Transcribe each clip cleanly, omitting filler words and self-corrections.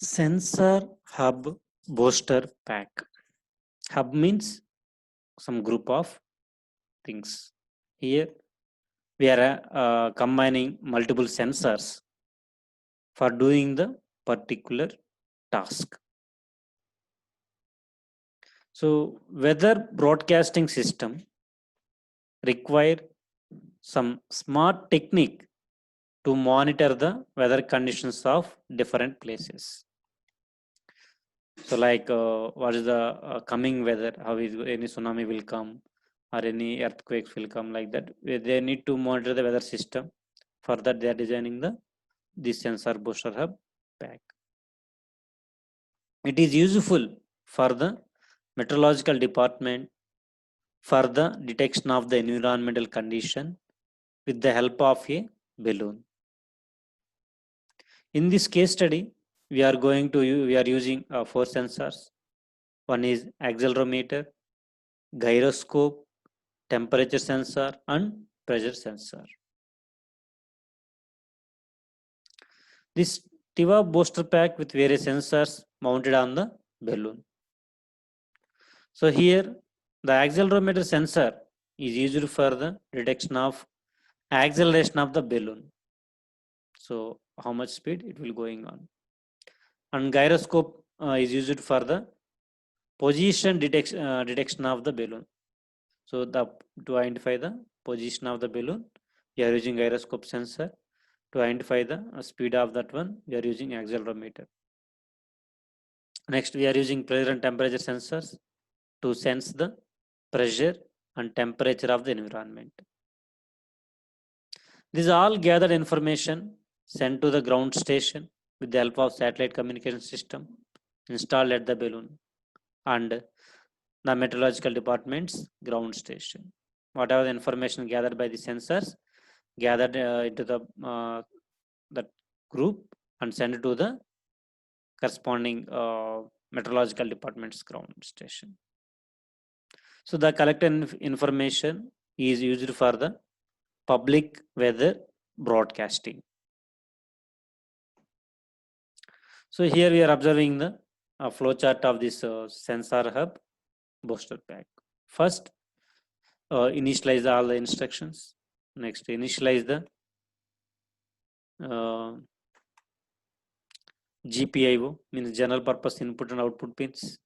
Sensor hub booster pack. Hub means some group of things. Here we are combining multiple sensors for doing the particular task. So weather broadcasting system require some smart technique to monitor the weather conditions of different places. So like what is the coming weather, how is any tsunami will come or any earthquakes will come, like that they need to monitor the weather system. For that they are designing this sensor booster hub pack. It is useful for the meteorological department for the detection of the environmental condition with the help of a balloon. In this case study, we are using 4 sensors. One is accelerometer, gyroscope, temperature sensor, and pressure sensor. This TIVA booster pack with various sensors mounted on the balloon. So here the accelerometer sensor is used for the detection of acceleration of the balloon. So how much speed it will going on. And gyroscope is used for the position detection of the balloon. So to identify the position of the balloon, we are using gyroscope sensor. To identify the speed of that one, we are using accelerometer. Next, we are using pressure and temperature sensors to sense the pressure and temperature of the environment. This all gathered information sent to the ground station with the help of satellite communication system installed at the balloon and the meteorological department's ground station. Whatever the information gathered by the sensors gathered into that group and sent to the corresponding meteorological department's ground station. So the collected information is used for the public weather broadcasting. So here we are observing the flow chart of this sensor hub booster pack. First, initialize all the instructions. Next, initialize the GPIO, means general purpose input and output pins,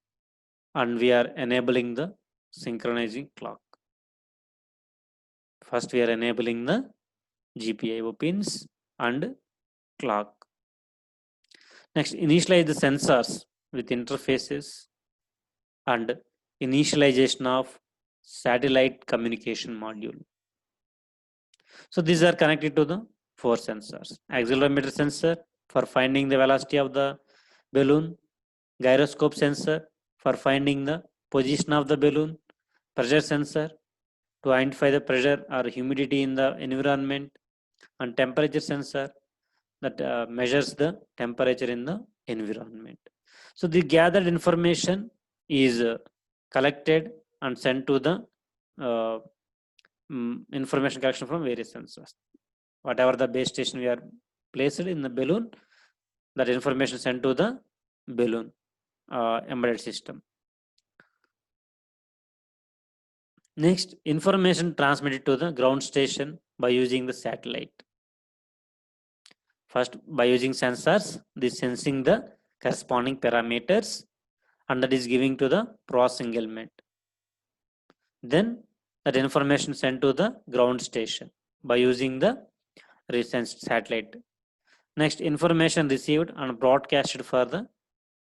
and we are enabling the synchronizing clock. First, we are enabling the GPIO pins and clock. Next, initialize the sensors with interfaces and initialization of satellite communication module. So these are connected to the 4 sensors. Accelerometer sensor for finding the velocity of the balloon, gyroscope sensor for finding the position of the balloon, pressure sensor to identify the pressure or humidity in the environment, and temperature sensor that measures the temperature in the environment. So the gathered information is collected and sent to the information collection from various sensors. Whatever the base station we are placed in the balloon, that information sent to the balloon embedded system. Next, information transmitted to the ground station by using the satellite. First, by using sensors, this sensing the corresponding parameters, and that is giving to the processing element. Then that information sent to the ground station by using the resensed satellite. Next, information received and broadcasted for the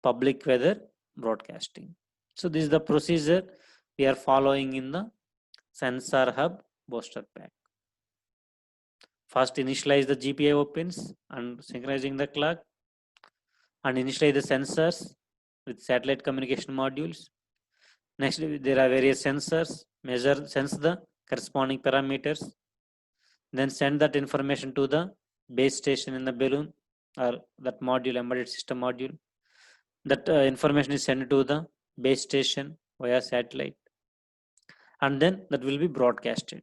public weather broadcasting. So this is the procedure we are following in the sensor hub booster pack. First, initialize the GPIO pins and synchronizing the clock, and initialize the sensors with satellite communication modules. Next, there are various sensors, sense the corresponding parameters, then send that information to the base station in the balloon or that module, embedded system module. That information is sent to the base station via satellite, and then that will be broadcasted.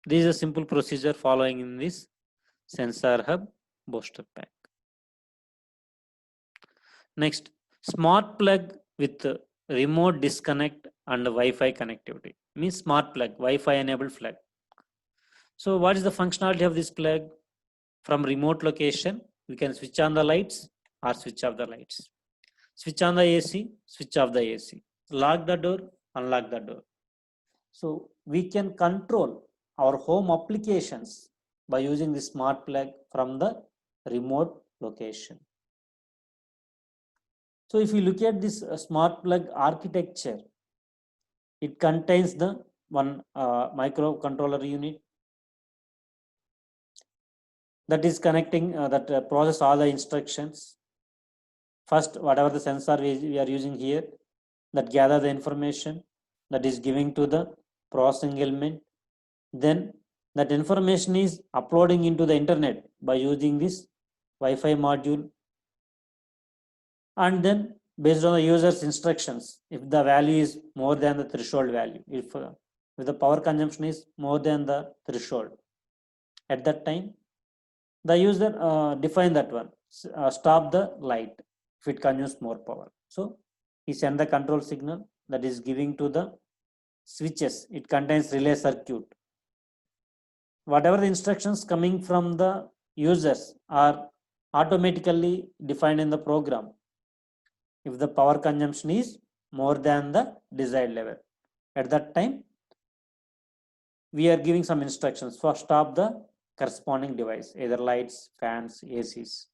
This is a simple procedure following in this sensor hub booster pack. Next, smart plug with remote disconnect and Wi-Fi connectivity. Means smart plug, Wi-Fi enabled plug. So what is the functionality of this plug? From remote location, we can switch on the lights or switch off the lights. Switch on the AC, switch off the AC. Lock the door, unlock the door. So we can control our home applications by using the smart plug from the remote location. So if you look at this smart plug architecture, it contains the one microcontroller unit that is connecting that process all the instructions. First, whatever the sensor we are using here, that gather the information that is giving to the processing element. Then that information is uploading into the internet by using this Wi-Fi module. And then based on the user's instructions, if the value is more than the threshold value, if the power consumption is more than the threshold, at that time, the user define that one, stop the light if it consumes more power. So he send the control signal that is giving to the switches. It contains relay circuit. Whatever the instructions coming from the users are automatically defined in the program if the power consumption is more than the desired level. At that time, we are giving some instructions for stop the corresponding device, either lights, fans, ACs.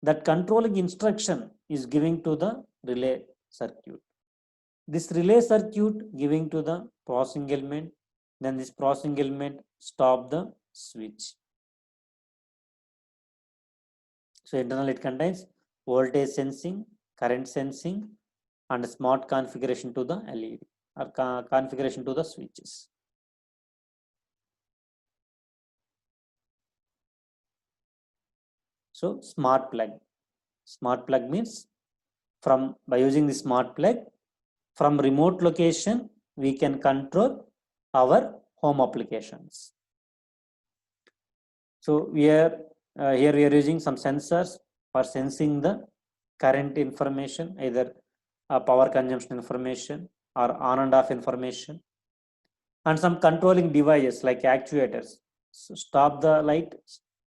That controlling instruction is giving to the relay circuit. This relay circuit giving to the processing element, then this processing element stop the switch. So internally it contains voltage sensing, current sensing, and smart configuration to the LED or configuration to the switches. So smart plug. Smart plug means by using the smart plug, from remote location, we can control our home applications. So here we are using some sensors for sensing the current information, either power consumption information or on and off information, and some controlling devices like actuators. So stop the light,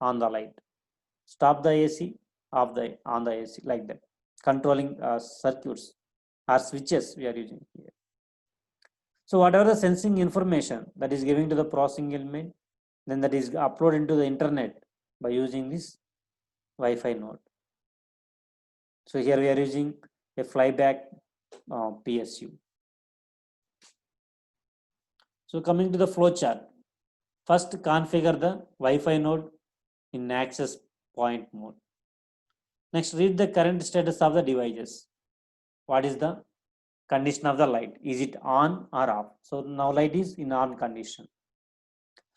on the light, stop the AC, off the on the AC, like that. Controlling circuits or switches we are using here. So whatever the sensing information that is giving to the processing element, then that is uploaded into the internet by using this Wi-Fi node. So here we are using a flyback PSU. So coming to the flow chart, first configure the Wi-Fi node in access point mode. Next, read the current status of the devices. What is the condition of the light? Is it on or off? So now light is in on condition.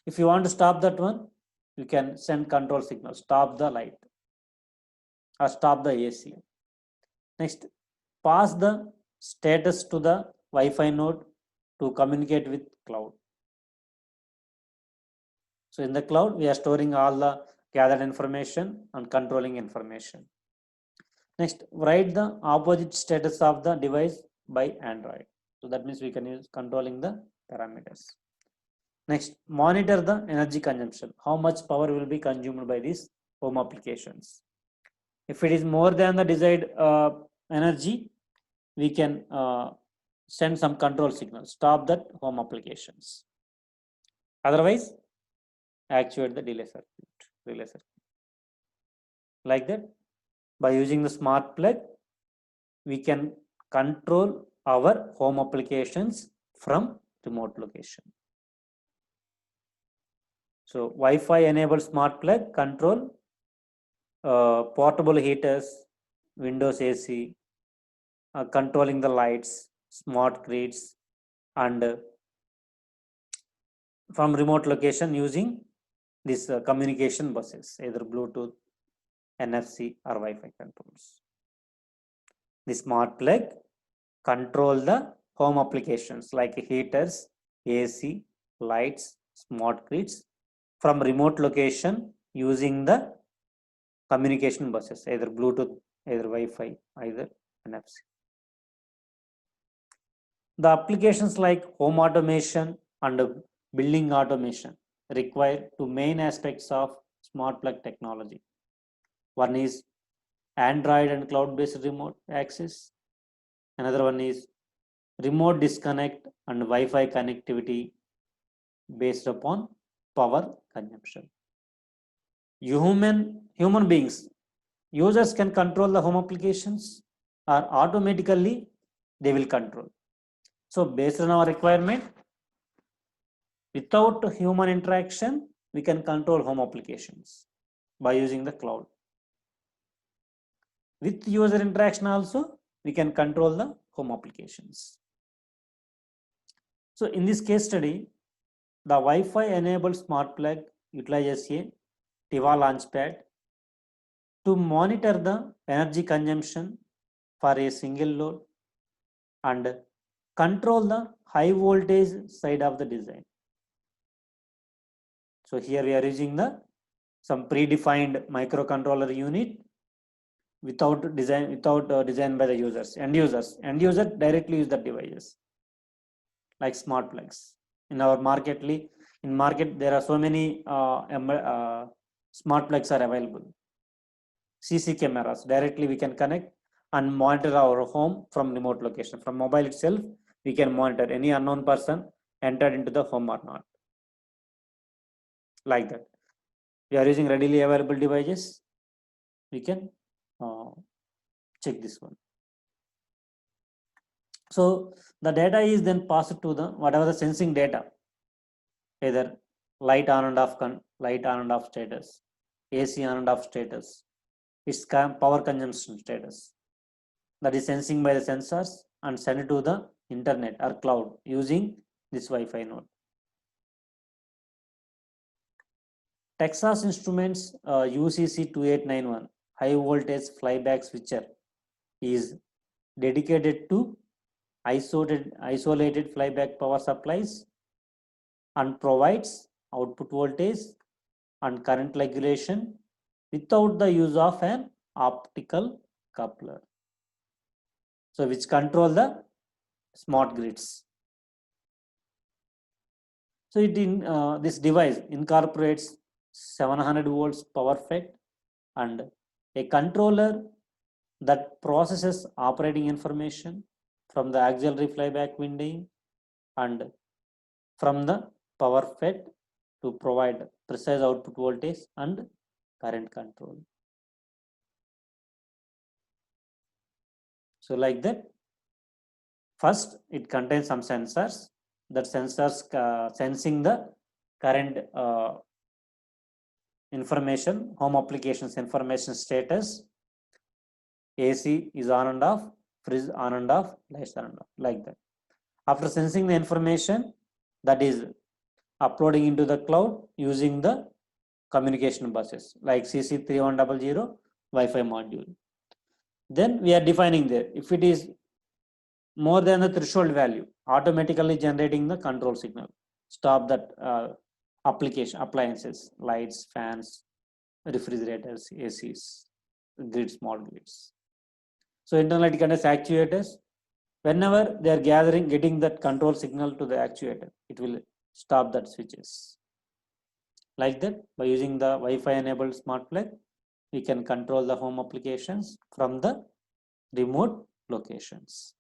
If you want to stop that one, you can send control signal, stop the light or stop the AC. Next, pass the status to the Wi-Fi node to communicate with cloud. So in the cloud, we are storing all the gathered information and controlling information. Next, write the opposite status of the device by Android. So that means we can use controlling the parameters. Next, monitor the energy consumption. How much power will be consumed by these home applications? If it is more than the desired energy, we can send some control signal, stop that home applications. Otherwise, actuate the relay circuit. Like that, by using the smart plug, we can control our home applications from remote location. So Wi-Fi enabled smart plug control portable heaters, Windows AC, controlling the lights, smart grids, and from remote location using these communication buses, either Bluetooth, NFC, or Wi-Fi controls. The smart plug control the home applications like heaters, AC, lights, smart grids from remote location using the communication buses, either Bluetooth either Wi-Fi, either NFC. The applications like home automation and building automation require two main aspects of smart plug technology. One is Android and cloud-based remote access. Another one is remote disconnect and Wi-Fi connectivity based upon power consumption. Human beings, users can control the home applications or automatically they will control. So based on our requirement, without human interaction, we can control home applications by using the cloud. With user interaction also, we can control the home applications. So in this case study, the Wi-Fi enabled smart plug utilizes a Tiva Launchpad to monitor the energy consumption for a single load and control the high voltage side of the design. So here we are using some predefined microcontroller unit without design by the users. End user directly use the devices like smart plugs. In market there are so many smart plugs are available. CC cameras directly we can connect and monitor our home from remote location. From mobile itself, we can monitor any unknown person entered into the home or not. Like that. We are using readily available devices. We can check this one. So the data is then passed to the whatever the sensing data, either light on and off status, AC on and off status, its power consumption status. That is sensing by the sensors and send it to the internet or cloud using this Wi-Fi node. Texas Instruments UCC 2891 high voltage flyback switcher is dedicated to isolated flyback power supplies and provides output voltage and current regulation without the use of an optical coupler. So which control the smart grids. So this device incorporates 700 volts power FET and a controller that processes operating information from the auxiliary flyback winding and from the power FET to provide precise output voltage and current control. So like that, first it contains some sensors. That sensors sensing the current information, home applications information status. AC is on and off, fridge on and off, lights on and off, like that. After sensing the information, that is uploading into the cloud using the communication buses like CC3100 Wi-Fi module. Then we are defining there. If it is more than the threshold value, automatically generating the control signal. Stop that appliances, lights, fans, refrigerators, ACs, small grids. So internally it contains actuators. Whenever they are getting that control signal to the actuator, it will stop that switches. Like that, by using the Wi-Fi enabled smart plug, we can control the home applications from the remote locations.